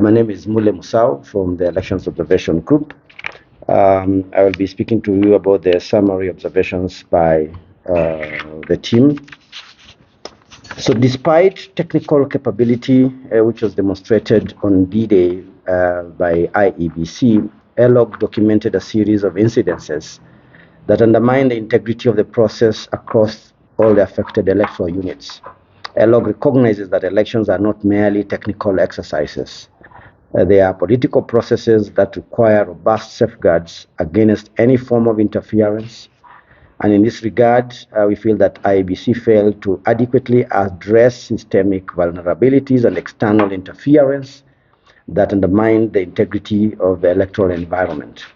My name is Mule Musau from the Elections Observation Group. I will be speaking to you about the summary observations by the team. So despite technical capability, which was demonstrated on D-Day by IEBC, ELOG documented a series of incidences that undermine the integrity of the process across all the affected electoral units. ELOG recognizes that elections are not merely technical exercises. They are political processes that require robust safeguards against any form of interference. And in this regard, we feel that IEBC failed to adequately address systemic vulnerabilities and external interference that undermine the integrity of the electoral environment.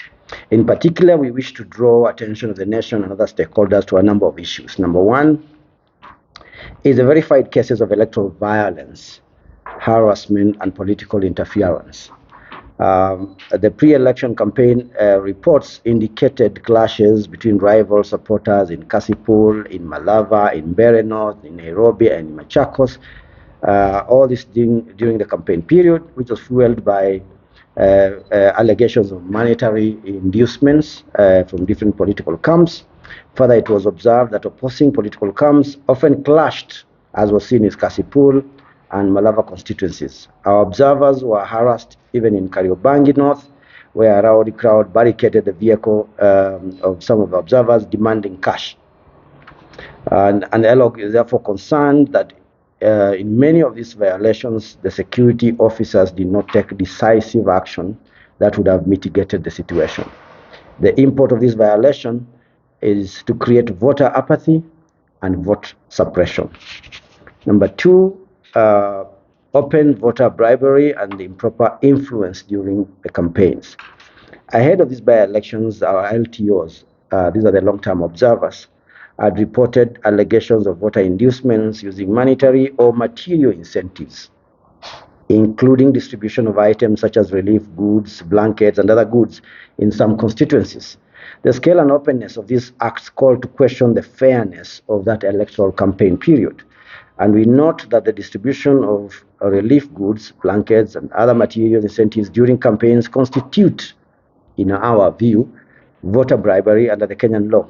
In particular, we wish to draw attention of the nation and other stakeholders to a number of issues. Number one is the verified cases of electoral violence, harassment, and political interference. The pre-election campaign reports indicated clashes between rival supporters in Kasipul, in Malava, in Mbeere North, in Nairobi, and in Machakos. All this during the campaign period, which was fueled by allegations of monetary inducements from different political camps. Further, it was observed that opposing political camps often clashed, as was seen in Kasipul and Malava constituencies. Our observers were harassed even in Kariobangi North, where a rowdy crowd barricaded the vehicle of some of the observers, demanding cash. And ELOG is therefore concerned that in many of these violations, the security officers did not take decisive action that would have mitigated the situation. The import of this violation is to create voter apathy and vote suppression. Number two, open voter bribery and improper influence during the campaigns. Ahead of these by-elections, our LTOs, these are the long-term observers, had reported allegations of voter inducements using monetary or material incentives, including distribution of items such as relief goods, blankets, and other goods in some constituencies. The scale and openness of these acts call to question the fairness of that electoral campaign period. And we note that the distribution of relief goods, blankets, and other material incentives during campaigns constitute, in our view, voter bribery under the Kenyan law.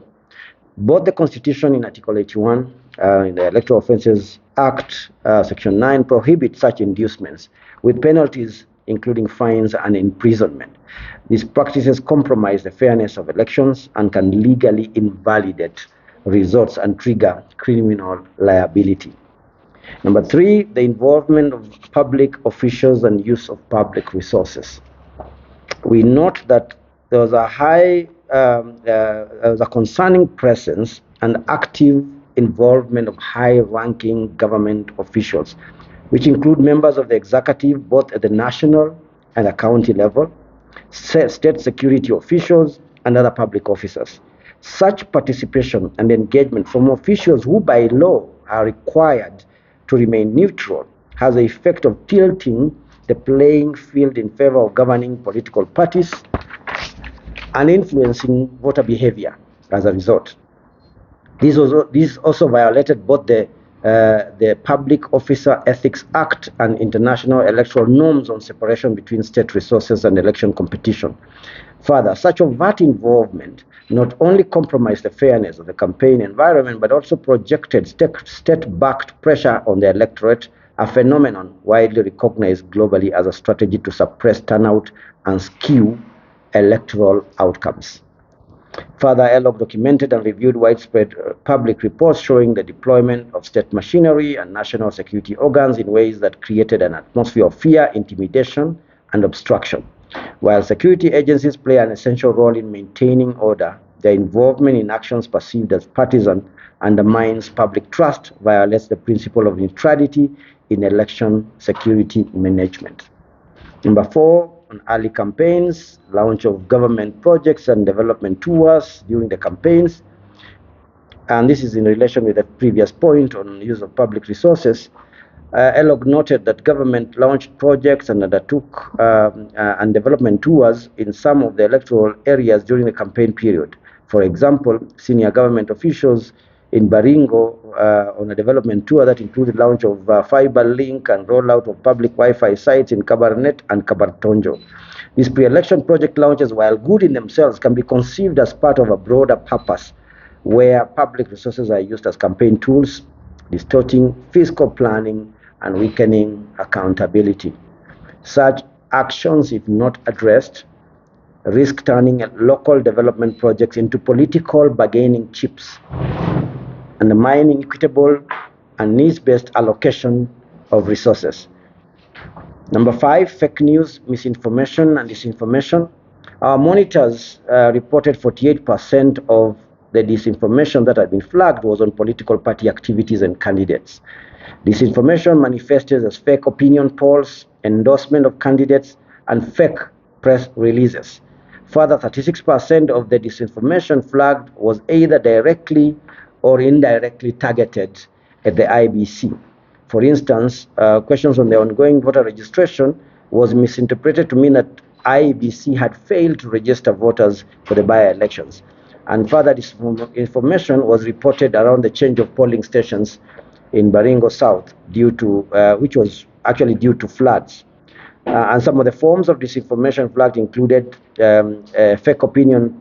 Both the Constitution in Article 81 in the Electoral Offences Act, Section 9, prohibit such inducements with penalties including fines and imprisonment. These practices compromise the fairness of elections and can legally invalidate results and trigger criminal liability. Number three, the involvement of public officials and use of public resources. We note that there was a concerning presence and active involvement of high-ranking government officials, which include members of the executive, both at the national and the county level, state security officials, and other public officers. Such participation and engagement from officials who by law are required to remain neutral has the effect of tilting the playing field in favor of governing political parties and influencing voter behavior as a result. This also violated both the Public Officer Ethics Act and international electoral norms on separation between state resources and election competition. Further, such overt involvement not only compromised the fairness of the campaign environment, but also projected state-backed pressure on the electorate, a phenomenon widely recognized globally as a strategy to suppress turnout and skew electoral outcomes. Further, ELOG documented and reviewed widespread public reports showing the deployment of state machinery and national security organs in ways that created an atmosphere of fear, intimidation, and obstruction. While security agencies play an essential role in maintaining order, their involvement in actions perceived as partisan undermines public trust, violates the principle of neutrality in election security management. Number four, on early campaigns, launch of government projects and development tours during the campaigns. And this is in relation with the previous point on use of public resources. ELOG noted that government launched projects and undertook and development tours in some of the electoral areas during the campaign period. For example, senior government officials in Baringo on a development tour that included launch of fiber link and rollout of public Wi-Fi sites in Kabarnet and Kabartonjo. These pre-election project launches, while good in themselves, can be conceived as part of a broader purpose where public resources are used as campaign tools, distorting fiscal planning and weakening accountability. Such actions, if not addressed, risk turning local development projects into political bargaining chips, undermining equitable and needs-based allocation of resources. Number 5, fake news, misinformation, and disinformation. Our monitors reported 48% of the disinformation that had been flagged was on political party activities and candidates. Disinformation manifested as fake opinion polls, endorsement of candidates, and fake press releases. Further, 36% of the disinformation flagged was either directly or indirectly targeted at the IBC. For instance, questions on the ongoing voter registration was misinterpreted to mean that IEBC had failed to register voters for the by-elections. And further disinformation was reported around the change of polling stations in Baringo South, which was actually due to floods. And some of the forms of disinformation flagged included fake opinion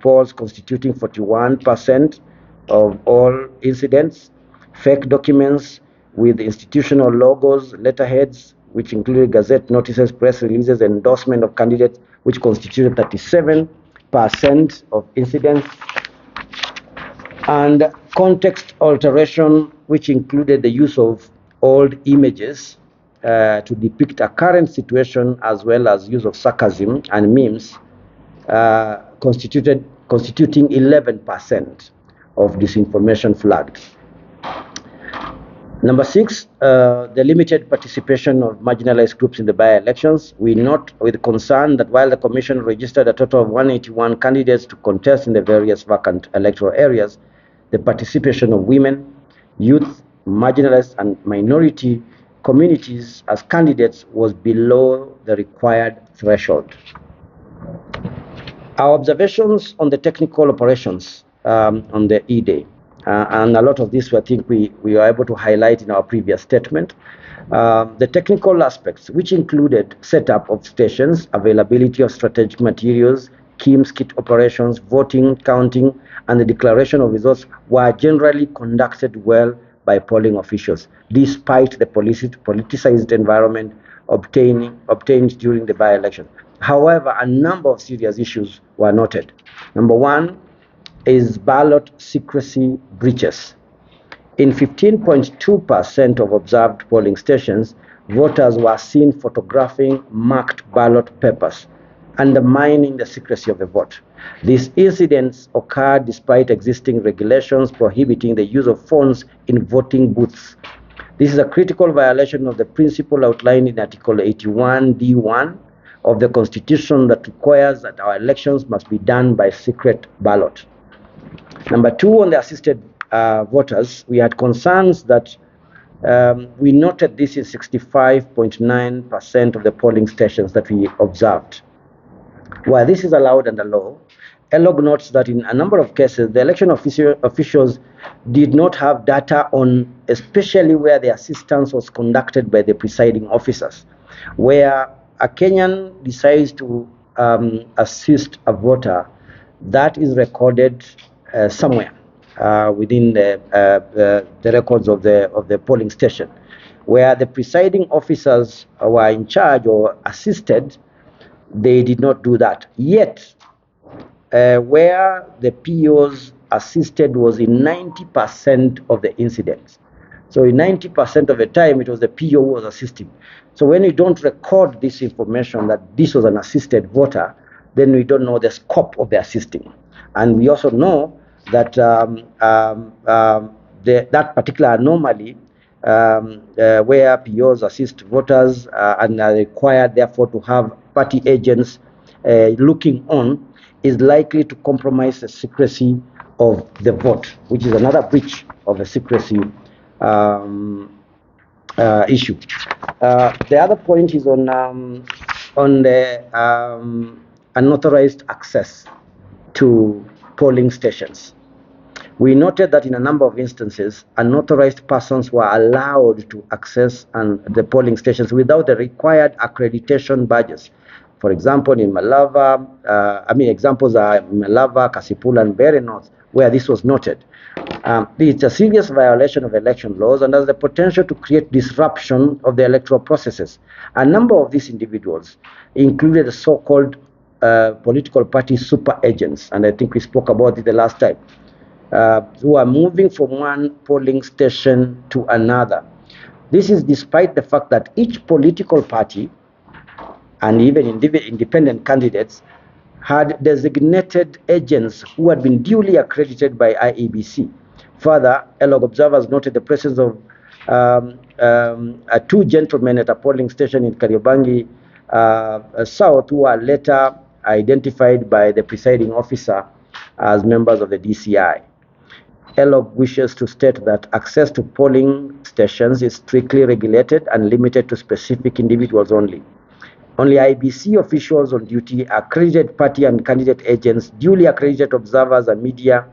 polls constituting 41% of all incidents, fake documents with institutional logos, letterheads, which included gazette notices, press releases, endorsement of candidates, which constituted 37% of incidents, and context alteration, which included the use of old images to depict a current situation, as well as use of sarcasm and memes, constituting 11% of disinformation flagged. Number 6, the limited participation of marginalized groups in the by-elections. We note with concern that while the Commission registered a total of 181 candidates to contest in the various vacant electoral areas, the participation of women, youth, marginalized and minority communities as candidates was below the required threshold. Our observations on the technical operations on the E-Day, and a lot of this I think we were able to highlight in our previous statement. The technical aspects, which included setup of stations, availability of strategic materials, KIMS kit operations, voting, counting, and the declaration of results, were generally conducted well by polling officials, despite the politicized environment obtained during the by-election. However, a number of serious issues were noted. Number 1 is ballot secrecy breaches. In 15.2% of observed polling stations, voters were seen photographing marked ballot papers, undermining the secrecy of the vote. These incidents occurred despite existing regulations prohibiting the use of phones in voting booths. This is a critical violation of the principle outlined in Article 81(d)(1) of the Constitution that requires that our elections must be done by secret ballot. Number 2, on the assisted voters, we had concerns that we noted this in 65.9% of the polling stations that we observed. While this is allowed under law, ELOG notes that in a number of cases, the election officials did not have data on, especially where the assistance was conducted by the presiding officers, where a Kenyan decides to assist a voter, that is recorded somewhere within the records of the polling station. Where the presiding officers were in charge or assisted, they did not do that. Yet, where the POs assisted was in 90% of the incidents. So in 90% of the time, it was the PO who was assisting. So when we don't record this information that this was an assisted voter, then we don't know the scope of the assisting. And we also know that that particular anomaly where POs assist voters and are required, therefore, to have party agents looking on, is likely to compromise the secrecy of the vote, which is another breach of the secrecy issue. The other point is on the unauthorized access to polling stations. We noted that in a number of instances, unauthorized persons were allowed to access the polling stations without the required accreditation badges. For example, in Malava, examples are Malava, Kasipul, and Mbeere North, where this was noted. It's a serious violation of election laws and has the potential to create disruption of the electoral processes. A number of these individuals included the so-called political party super agents, and I think we spoke about it the last time, who are moving from one polling station to another. This is despite the fact that each political party and even independent candidates had designated agents who had been duly accredited by IEBC. Further, ELOG observers noted the presence of two gentlemen at a polling station in Kariobangi South who were later identified by the presiding officer as members of the DCI. ELOG wishes to state that access to polling stations is strictly regulated and limited to specific individuals only. Only IBC officials on duty, accredited party and candidate agents, duly accredited observers and media,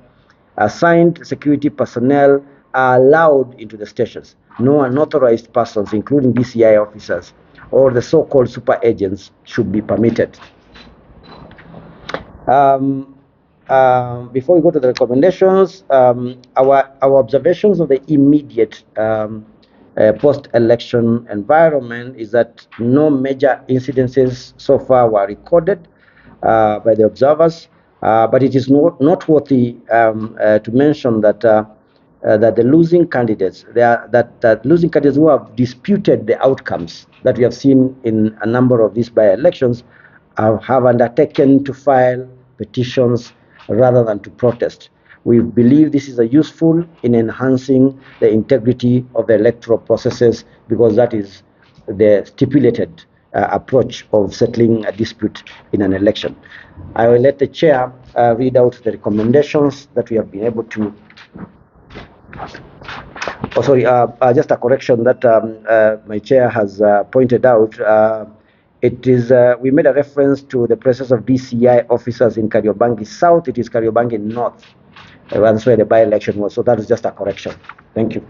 assigned security personnel are allowed into the stations. No unauthorized persons, including DCI officers or the so-called super agents, should be permitted. Before we go to the recommendations, our observations of the immediate post-election environment is that no major incidences so far were recorded by the observers, but it is noteworthy to mention that that the losing candidates, losing candidates who have disputed the outcomes that we have seen in a number of these by-elections have undertaken to file petitions rather than to protest. We believe this is useful in enhancing the integrity of the electoral processes because that is the stipulated approach of settling a dispute in an election. I will let the chair read out the recommendations that we have been able to. Oh, sorry, just a correction that my chair has pointed out. It is we made a reference to the presence of DCI officers in Kariobangi South. It is Kariobangi North. That's where the by-election was. So that is just a correction. Thank you.